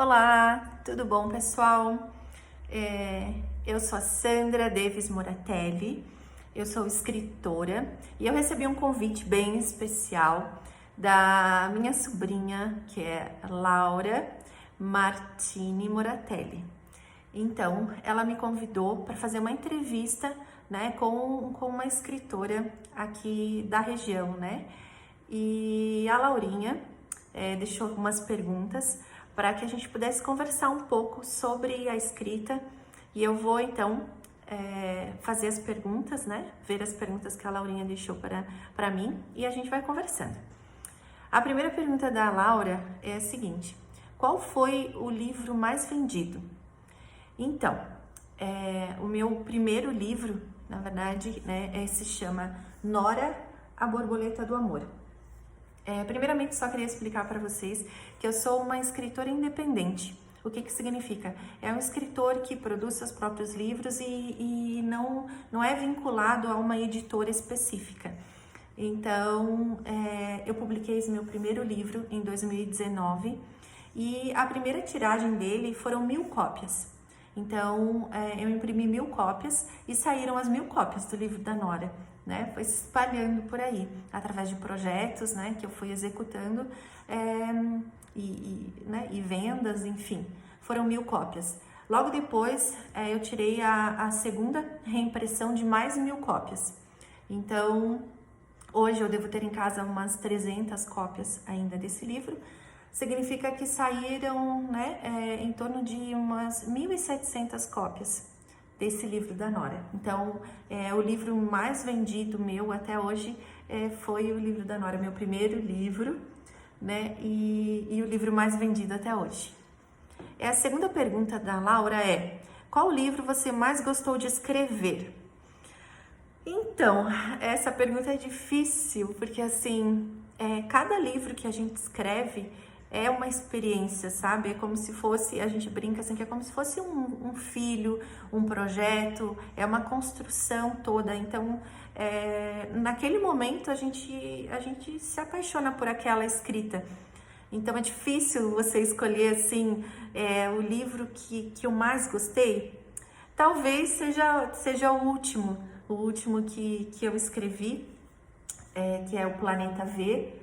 Olá, tudo bom, pessoal? Eu sou a Sandra Davis Moratelli, eu sou escritora e eu recebi um convite bem especial da minha sobrinha, que é Laura Martini Moratelli. Então, ela me convidou para fazer uma entrevista, né, com uma escritora aqui da região, né? E a Laurinha deixou algumas perguntas para que a gente pudesse conversar um pouco sobre a escrita. E eu vou então fazer as perguntas, né? Ver as perguntas que a Laurinha deixou para mim e a gente vai conversando. A primeira pergunta da Laura é a seguinte: qual foi o livro mais vendido? Então, o meu primeiro livro, na verdade, né, se chama Nora, a Borboleta do Amor. Primeiramente, só queria explicar para vocês que eu sou uma escritora independente. O que significa? É um escritor que produz seus próprios livros e não é vinculado a uma editora específica. Então, eu publiquei esse meu primeiro livro em 2019 e a primeira tiragem dele foram 1000 cópias. Então, eu imprimi 1000 cópias e saíram as 1000 cópias do livro da Nora. Né, foi se espalhando por aí, através de projetos, né, que eu fui executando e vendas, enfim, foram 1000 cópias. Logo depois, eu tirei a segunda reimpressão de mais 1000 cópias. Então, hoje eu devo ter em casa umas 300 cópias ainda desse livro. Significa que saíram, né, em torno de umas 1.700 cópias desse livro da Nora. Então, o livro mais vendido meu até hoje foi o livro da Nora, meu primeiro livro, né? E o livro mais vendido até hoje. A segunda pergunta da Laura é: qual livro você mais gostou de escrever? Então, essa pergunta é difícil, porque assim, cada livro que a gente escreve é uma experiência, sabe? É como se fosse, a gente brinca assim, que é como se fosse um filho, um projeto, é uma construção toda. Então, naquele momento a gente se apaixona por aquela escrita. Então é difícil você escolher assim o livro que eu mais gostei. Talvez seja o último que eu escrevi, que é o Planeta V,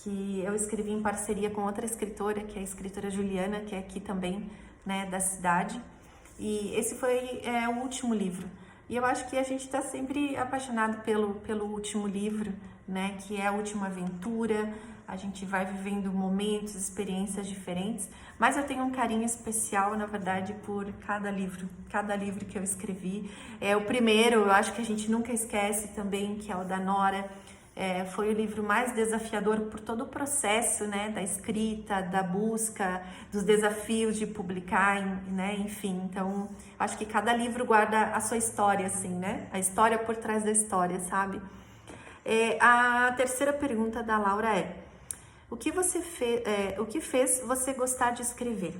que eu escrevi em parceria com outra escritora, que é a escritora Juliana, que é aqui também, né, da cidade. E esse foi o último livro. E eu acho que a gente está sempre apaixonado pelo último livro, né, que é a última aventura. A gente vai vivendo momentos, experiências diferentes, mas eu tenho um carinho especial, na verdade, por cada livro que eu escrevi. O primeiro, eu acho que a gente nunca esquece também, que é o da Nora. Foi o livro mais desafiador por todo o processo, né, da escrita, da busca, dos desafios de publicar, né, enfim. Então, acho que cada livro guarda a sua história, assim, né, a história por trás da história, sabe? A terceira pergunta da Laura é: o que fez você gostar de escrever?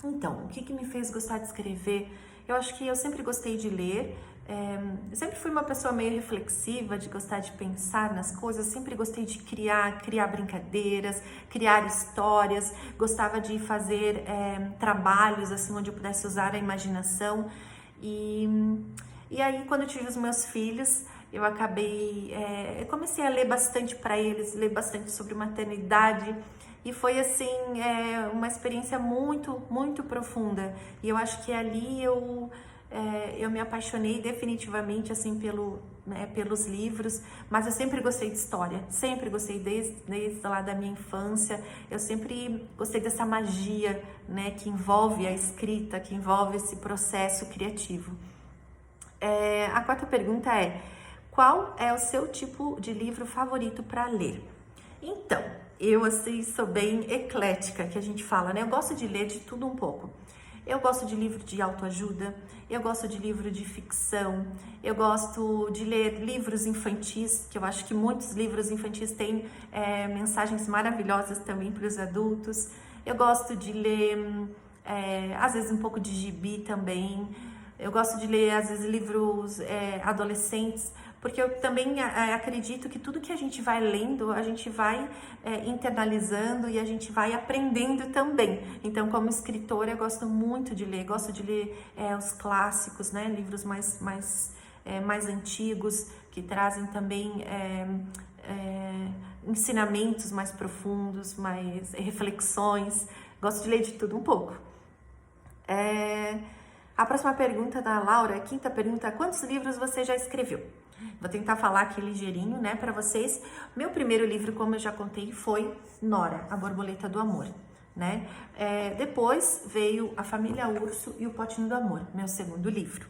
Então, o que me fez gostar de escrever? Eu acho que eu sempre gostei de ler, eu sempre fui uma pessoa meio reflexiva, de gostar de pensar nas coisas, sempre gostei de criar brincadeiras, criar histórias, gostava de fazer trabalhos assim, onde eu pudesse usar a imaginação. E aí, quando eu tive os meus filhos, eu eu comecei a ler bastante para eles, ler bastante sobre maternidade. E foi assim, uma experiência muito, muito profunda. E eu acho que ali eu me apaixonei definitivamente assim pelos livros, mas eu sempre gostei de história, sempre gostei desde lá da minha infância. Eu sempre gostei dessa magia, né, que envolve a escrita, que envolve esse processo criativo. A quarta pergunta é: qual é o seu tipo de livro favorito para ler? Então, eu assim sou bem eclética, que a gente fala, né? Eu gosto de ler de tudo um pouco. Eu gosto de livro de autoajuda, eu gosto de livro de ficção, eu gosto de ler livros infantis, que eu acho que muitos livros infantis têm mensagens maravilhosas também para os adultos. Eu gosto de ler, às vezes, um pouco de gibi também. Eu gosto de ler, às vezes, livros adolescentes, porque eu também acredito que tudo que a gente vai lendo, a gente vai internalizando e a gente vai aprendendo também. Então, como escritora, eu gosto muito de ler, os clássicos, né? Livros mais antigos, que trazem também ensinamentos mais profundos, mais reflexões. Gosto de ler de tudo um pouco. A próxima pergunta da Laura, a quinta pergunta: quantos livros você já escreveu? Vou tentar falar aqui ligeirinho, né, para vocês. Meu primeiro livro, como eu já contei, foi Nora, a Borboleta do Amor, né? Depois veio A Família Urso e O Potinho do Amor, meu segundo livro.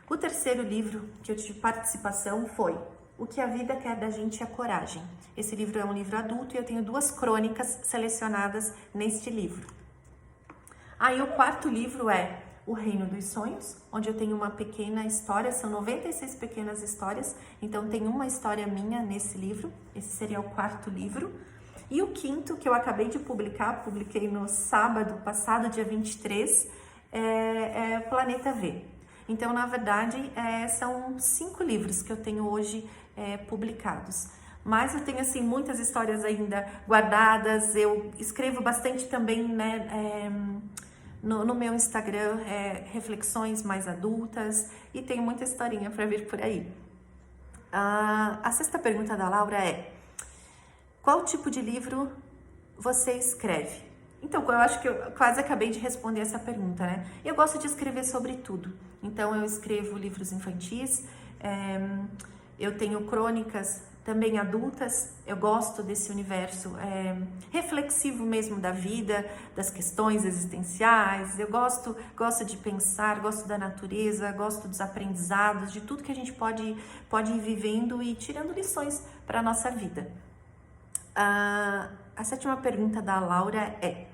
O terceiro livro que eu tive participação foi O que a Vida Quer da Gente é Coragem. Esse livro é um livro adulto e eu tenho 2 crônicas selecionadas neste livro. Aí o quarto livro é O Reino dos Sonhos, onde eu tenho uma pequena história, são 96 pequenas histórias, então tem uma história minha nesse livro, esse seria o quarto livro. E o quinto, que eu acabei de publicar, publiquei no sábado passado, dia 23, é Planeta V. Então, na verdade, são 5 livros que eu tenho hoje publicados. Mas eu tenho, assim, muitas histórias ainda guardadas, eu escrevo bastante também, né, no meu Instagram, reflexões mais adultas, e tem muita historinha para vir por aí. A sexta pergunta da Laura é: qual tipo de livro você escreve? Então, eu acho que eu quase acabei de responder essa pergunta, né? Eu gosto de escrever sobre tudo. Então, eu escrevo livros infantis, eu tenho crônicas também adultas. Eu gosto desse universo reflexivo mesmo da vida, das questões existenciais. Eu gosto de pensar, gosto da natureza, gosto dos aprendizados, de tudo que a gente pode ir vivendo e tirando lições para a nossa vida. A sétima pergunta da Laura é: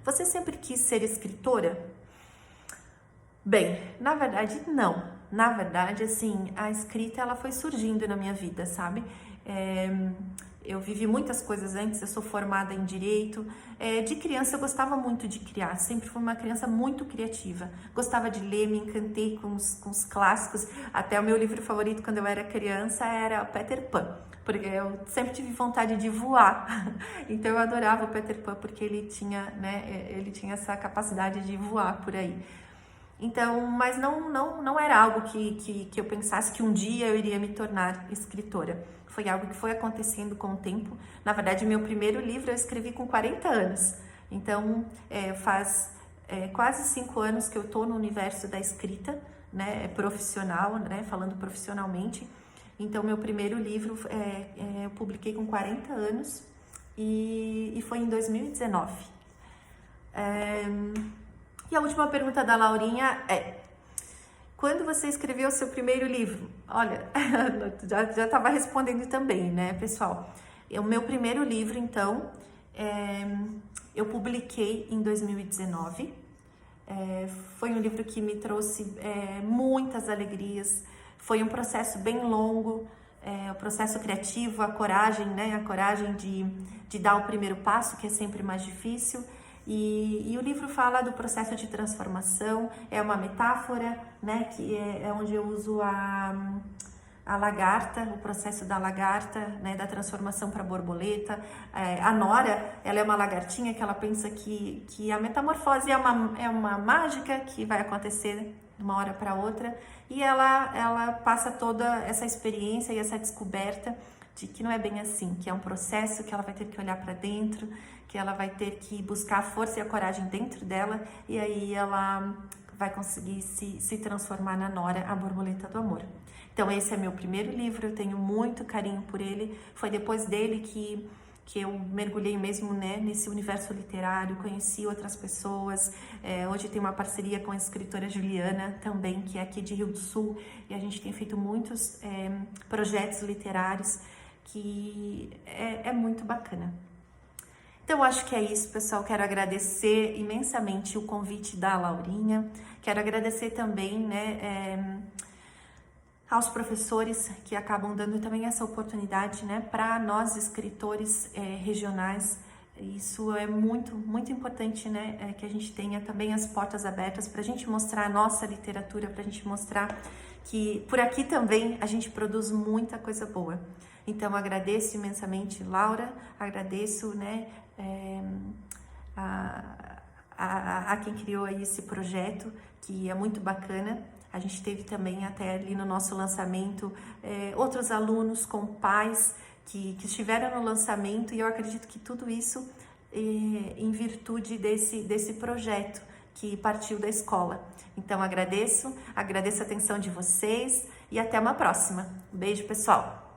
você sempre quis ser escritora? Bem, na verdade, não. Na verdade, assim, a escrita, ela foi surgindo na minha vida, sabe? Eu vivi muitas coisas antes, eu sou formada em Direito. De criança eu gostava muito de criar, sempre fui uma criança muito criativa. Gostava de ler, me encantei com os clássicos. Até o meu livro favorito quando eu era criança era Peter Pan, porque eu sempre tive vontade de voar. Então eu adorava o Peter Pan porque ele tinha, né, ele tinha essa capacidade de voar por aí. Então, mas não era algo que eu pensasse que um dia eu iria me tornar escritora. Foi algo que foi acontecendo com o tempo. Na verdade, meu primeiro livro eu escrevi com 40 anos. Então, faz quase 5 anos que eu estou no universo da escrita, né, profissional, né, falando profissionalmente. Então, meu primeiro livro eu publiquei com 40 anos e foi em 2019. E a última pergunta da Laurinha é: quando você escreveu o seu primeiro livro? Olha, já estava respondendo também, né, pessoal? O meu primeiro livro, então, eu publiquei em 2019. Foi um livro que me trouxe muitas alegrias. Foi um processo bem longo, o processo criativo, a coragem, né? A coragem de dar o primeiro passo, que é sempre mais difícil. E o livro fala do processo de transformação, é uma metáfora, né, que é onde eu uso a lagarta, o processo da lagarta, né, da transformação para borboleta. A Nora, ela é uma lagartinha que ela pensa que a metamorfose é uma mágica que vai acontecer de uma hora para outra, e ela passa toda essa experiência e essa descoberta de que não é bem assim, que é um processo que ela vai ter que olhar para dentro, que ela vai ter que buscar a força e a coragem dentro dela, e aí ela vai conseguir se transformar na Nora, a Borboleta do Amor. Então esse é meu primeiro livro, eu tenho muito carinho por ele. Foi depois dele que eu mergulhei mesmo, né, nesse universo literário, conheci outras pessoas. Hoje tem uma parceria com a escritora Juliana também, que é aqui de Rio do Sul, e a gente tem feito muitos projetos literários que é muito bacana. Então, acho que é isso, pessoal. Quero agradecer imensamente o convite da Laurinha. Quero agradecer também, né, aos professores que acabam dando também essa oportunidade, né, para nós escritores regionais. Isso é muito, muito importante, né, que a gente tenha também as portas abertas para a gente mostrar a nossa literatura, para a gente mostrar que por aqui também a gente produz muita coisa boa. Então, agradeço imensamente, Laura, agradeço, né, a quem criou aí esse projeto, que é muito bacana. A gente teve também até ali no nosso lançamento outros alunos com pais que estiveram no lançamento, e eu acredito que tudo isso em virtude desse projeto que partiu da escola. Então agradeço a atenção de vocês e até uma próxima. Um beijo, pessoal!